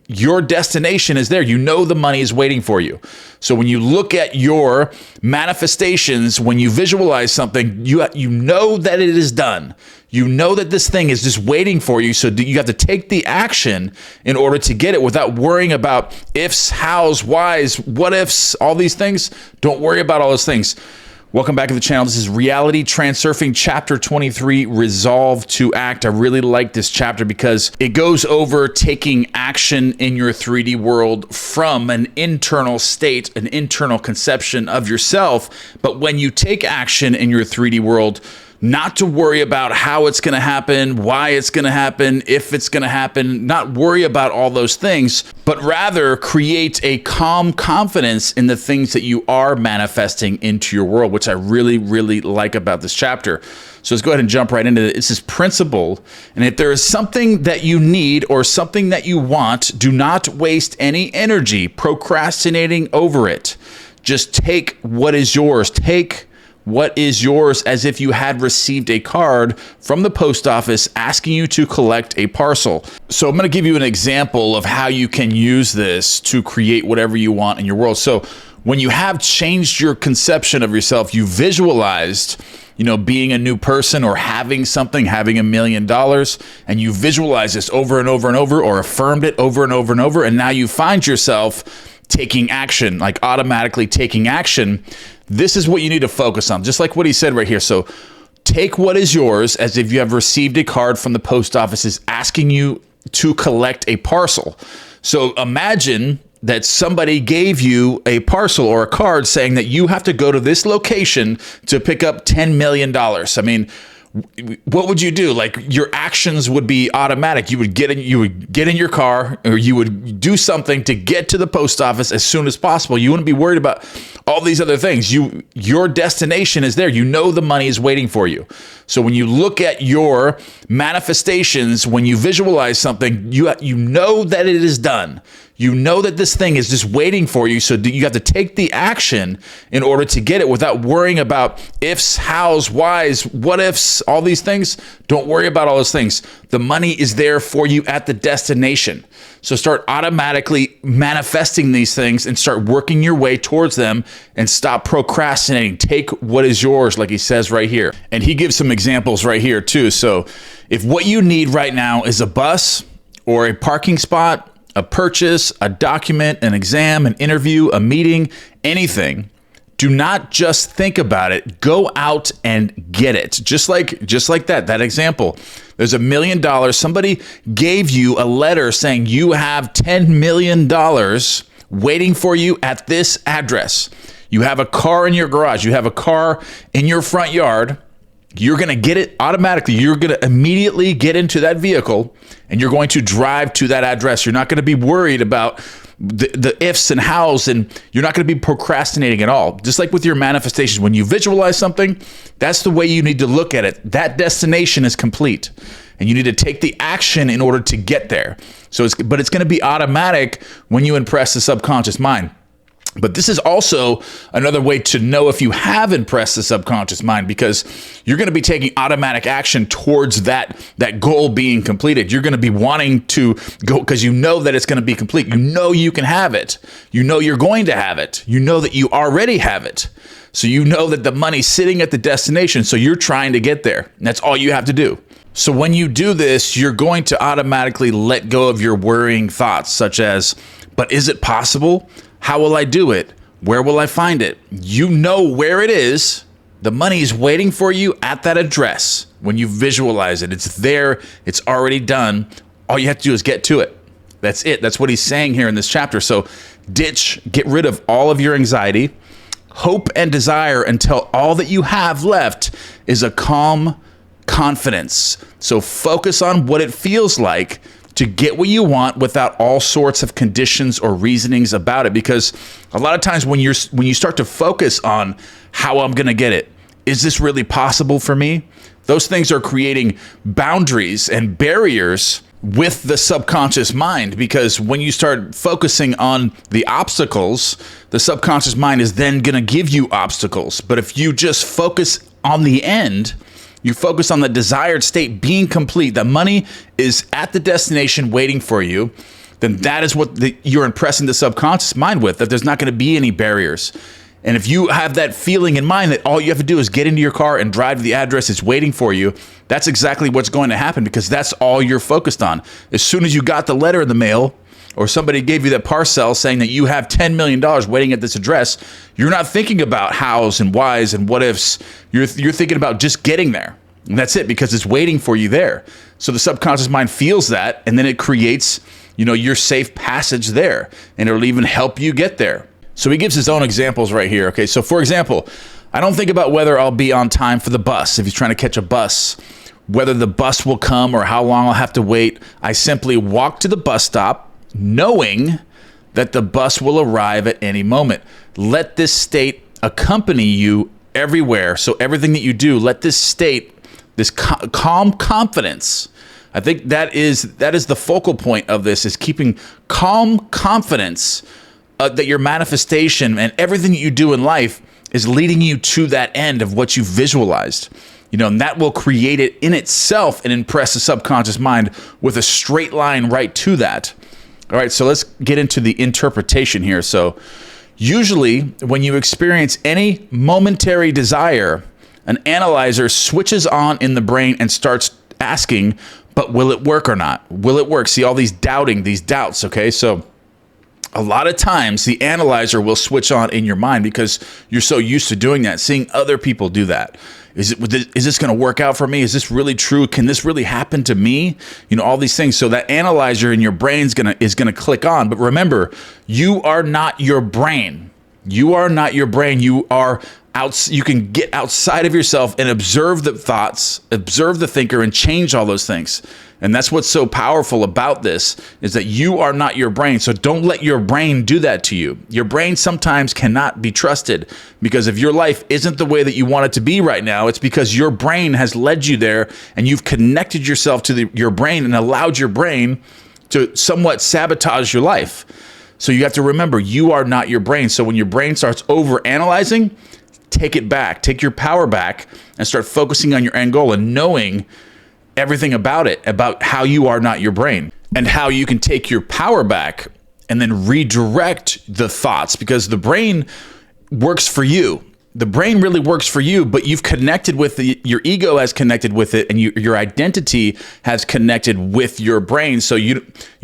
your destination is there. You know the money is waiting for you. So when you look at your manifestations, when you visualize something, you know that it is done. You know that this thing is just waiting for you. So you have to take the action in order to get it without worrying about ifs, hows, whys, what ifs, all these things. Don't worry about all those things. Welcome back to the channel. This is Reality Transurfing, Chapter 23, Resolve to Act. I really like this chapter because it goes over taking action in your 3D world from an internal state, an internal conception of yourself. But when you take action in your 3D world, not to worry about how it's going to happen, why it's going to happen, if it's going to happen, not worry about all those things, but rather create a calm confidence in the things that you are manifesting into your world, which I really, really like about this chapter. So let's go ahead and jump right into it. This is principle. And if there is something that you need or something that you want, do not waste any energy procrastinating over it. Just take what is yours. Take what is yours as if you had received a card from the post office asking you to collect a parcel. So I'm going to give you an example of how you can use this to create whatever you want in your world. So when you have changed your conception of yourself, you visualized, being a new person or having something, having $1 million, and you visualize this over and over and over, or affirmed it over and over and over, and now you find yourself taking action, like automatically taking action. This is what you need to focus on, just like what he said right here. So take what is yours as if you have received a card from the post office asking you to collect a parcel. So imagine that somebody gave you a parcel or a card saying that you have to go to this location to pick up $10 million. I mean, what would you do? Like, your actions would be automatic. You would get in your car, or you would do something to get to the post office as soon as possible. You wouldn't be worried about all these other things. Your destination is there. You know the money is waiting for you. So when you look at your manifestations, when you visualize something, you know that it is done. You know that this thing is just waiting for you. So you have to take the action in order to get it without worrying about ifs, hows, whys, what ifs, all these things. Don't worry about all those things. The money is there for you at the destination. So start automatically manifesting these things and start working your way towards them and stop procrastinating. Take what is yours, like he says right here. And he gives some examples right here too. So if what you need right now is a bus or a parking spot, a purchase, a document, an exam, an interview, a meeting, anything, do not just think about it. Go out and get it. Just like that example. There's $1 million. Somebody gave you a letter saying you have $10 million waiting for you at this address. You have a car in your garage. You have a car in your front yard. You're going to get it automatically. You're going to immediately get into that vehicle and you're going to drive to that address. You're not going to be worried about the ifs and hows, and you're not going to be procrastinating at all. Just like with your manifestations, when you visualize something, that's the way you need to look at it. That destination is complete and you need to take the action in order to get there. But it's going to be automatic when you impress the subconscious mind. But this is also another way to know if you have impressed the subconscious mind, because you're going to be taking automatic action towards that goal being completed. You're going to be wanting to go because you know that it's going to be complete. You know you can have it. You know you're going to have it. You know that you already have it. So you know that the money's sitting at the destination. So you're trying to get there. And that's all you have to do. So when you do this, you're going to automatically let go of your worrying thoughts, such as, but is it possible? How will I do it? Where will I find it? You know where it is. The money is waiting for you at that address. When you visualize it, it's there. It's already done. All you have to do is get to it. That's it. That's what he's saying here in this chapter. So get rid of all of your anxiety, hope and desire until all that you have left is a calm confidence. So focus on what it feels like to get what you want without all sorts of conditions or reasonings about it. Because a lot of times when you start to focus on how I'm going to get it, is this really possible for me? Those things are creating boundaries and barriers with the subconscious mind, because when you start focusing on the obstacles, the subconscious mind is then going to give you obstacles. But if you just focus on the end, you focus on the desired state being complete, the money is at the destination waiting for you. then that is what you're impressing the subconscious mind with, that there's not going to be any barriers. And if you have that feeling in mind that all you have to do is get into your car and drive to the address it's waiting for you, that's exactly what's going to happen, because that's all you're focused on. As soon as you got the letter in the mail, or somebody gave you that parcel saying that you have $10 million waiting at this address, you're not thinking about hows and whys and what ifs. You're thinking about just getting there. And that's it, because it's waiting for you there. So the subconscious mind feels that, and then it creates, your safe passage there, and it'll even help you get there. So he gives his own examples right here. Okay, so for example, I don't think about whether I'll be on time for the bus. If he's trying to catch a bus, whether the bus will come or how long I'll have to wait, I simply walk to the bus stop, knowing that the bus will arrive at any moment. Let this state accompany you everywhere. So everything that you do, let this state, this calm confidence. I think that is the focal point of this, is keeping calm confidence that your manifestation and everything that you do in life is leading you to that end of what you visualized. And that will create it in itself and impress the subconscious mind with a straight line right to that. All right, so let's get into the interpretation here. So usually when you experience any momentary desire, an analyzer switches on in the brain and starts asking, but will it work or not? Will it work? See all these doubts, okay? So a lot of times the analyzer will switch on in your mind because you're so used to doing that, seeing other people do that. Is this going to work out for me? Is this really true? Can this really happen to me? All these things. So that analyzer in your brain is going to click on. But remember, you are not your brain. You are not your brain. You can get outside of yourself and observe the thoughts, observe the thinker, and change all those things. And that's what's so powerful about this, is that you are not your brain. So don't let your brain do that to you. Your brain sometimes cannot be trusted, because if your life isn't the way that you want it to be right now, it's because your brain has led you there, and you've connected yourself to your brain and allowed your brain to somewhat sabotage your life. So you have to remember, you are not your brain. So when your brain starts over-analyzing, take it back, take your power back, and start focusing on your end goal and knowing everything about it, about how you are not your brain, and how you can take your power back and then redirect the thoughts, because the brain works for you. The brain really works for you, but you've connected with your ego has connected with it, and your identity has connected with your brain. So you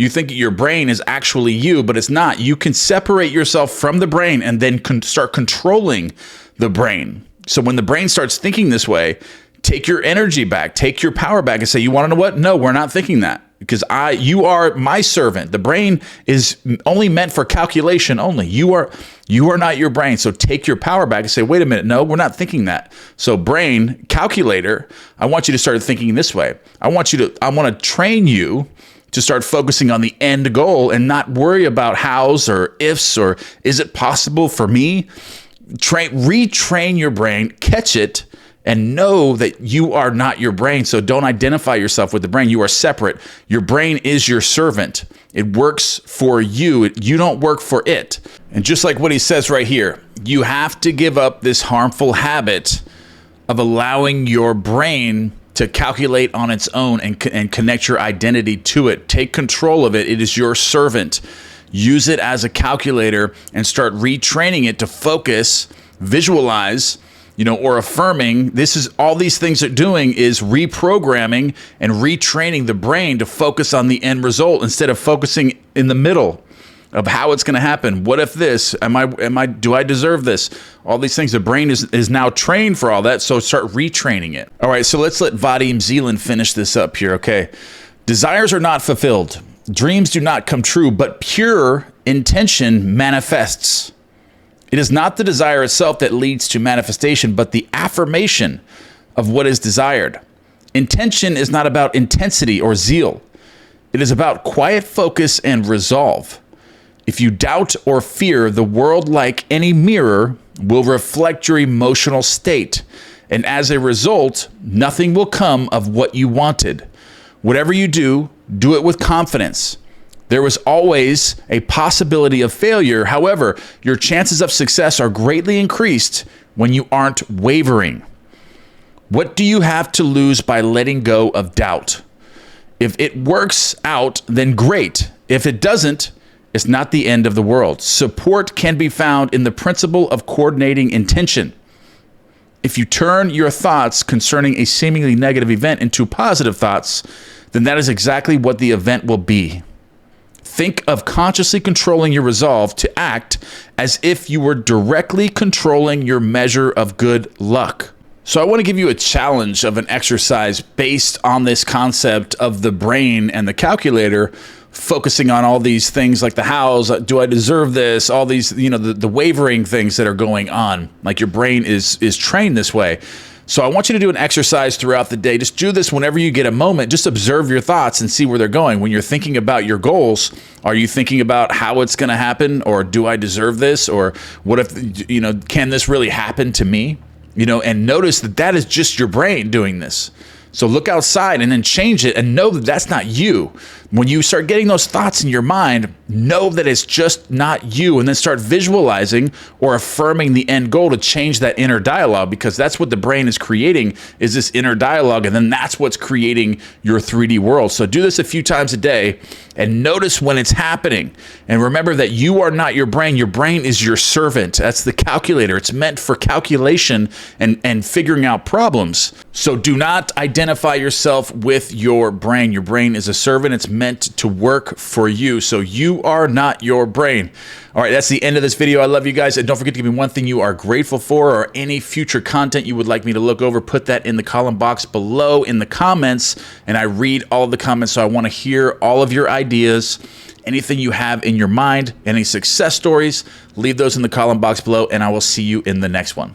think your brain is actually you, but it's not. You can separate yourself from the brain and then start controlling the brain. So when the brain starts thinking this way, take your energy back, take your power back, and say, you want to know what? No, we're not thinking that, because you are my servant. The brain is only meant for calculation only. You are not your brain. So take your power back and say, wait a minute, no, we're not thinking that. So brain, calculator, I want you to start thinking this way. I want to train you to start focusing on the end goal and not worry about hows or ifs or is it possible for me? Retrain your brain, catch it, and know that you are not your brain. So don't identify yourself with the brain. You are separate. Your brain is your servant. It works for you. You don't work for it. And just like what he says right here, you have to give up this harmful habit of allowing your brain to calculate on its own and connect your identity to it. Take control of it. It is your servant. Use it as a calculator and start retraining it to focus, visualize, or affirming. This is all these things are doing is reprogramming and retraining the brain to focus on the end result instead of focusing in the middle of how it's going to happen. What if this? Do I deserve this? All these things. The brain is now trained for all that. So start retraining it. All right. So let's let Vadim Zeland finish this up here. Okay. Desires are not fulfilled. Dreams do not come true, but pure intention manifests. It is not the desire itself that leads to manifestation, but the affirmation of what is desired. Intention is not about intensity or zeal. It is about quiet focus and resolve. If you doubt or fear, the world, like any mirror, will reflect your emotional state. And as a result, nothing will come of what you wanted. Whatever you do, do it with confidence. There is always a possibility of failure. However, your chances of success are greatly increased when you aren't wavering. What do you have to lose by letting go of doubt? If it works out, then great. If it doesn't, it's not the end of the world. Support can be found in the principle of coordinating intention. If you turn your thoughts concerning a seemingly negative event into positive thoughts, then that is exactly what the event will be. Think of consciously controlling your resolve to act as if you were directly controlling your measure of good luck. So I want to give you a challenge of an exercise based on this concept of the brain and the calculator, focusing on all these things like the hows, do I deserve this, all these, the wavering things that are going on. Like your brain is trained this way. So I want you to do an exercise throughout the day. Just do this whenever you get a moment. Just observe your thoughts and see where they're going. When you're thinking about your goals, are you thinking about how it's going to happen? Or do I deserve this? Or what if, can this really happen to me? And notice that is just your brain doing this. So look outside and then change it and know that that's not you. When you start getting those thoughts in your mind, know that it's just not you, and then start visualizing or affirming the end goal to change that inner dialogue, because that's what the brain is creating, is this inner dialogue, and then that's what's creating your 3D world. So do this a few times a day and notice when it's happening. And remember that you are not your brain. Your brain is your servant. That's the calculator. It's meant for calculation and figuring out problems. So do not identify yourself with your brain. Your brain is a servant. It's meant to work for you. So you are not your brain. All right, that's the end of this video. I love you guys. And don't forget to give me one thing you are grateful for, or any future content you would like me to look over. Put that in the column box below in the comments. And I read all of the comments. So I want to hear all of your ideas, anything you have in your mind, any success stories. Leave those in the column box below, and I will see you in the next one.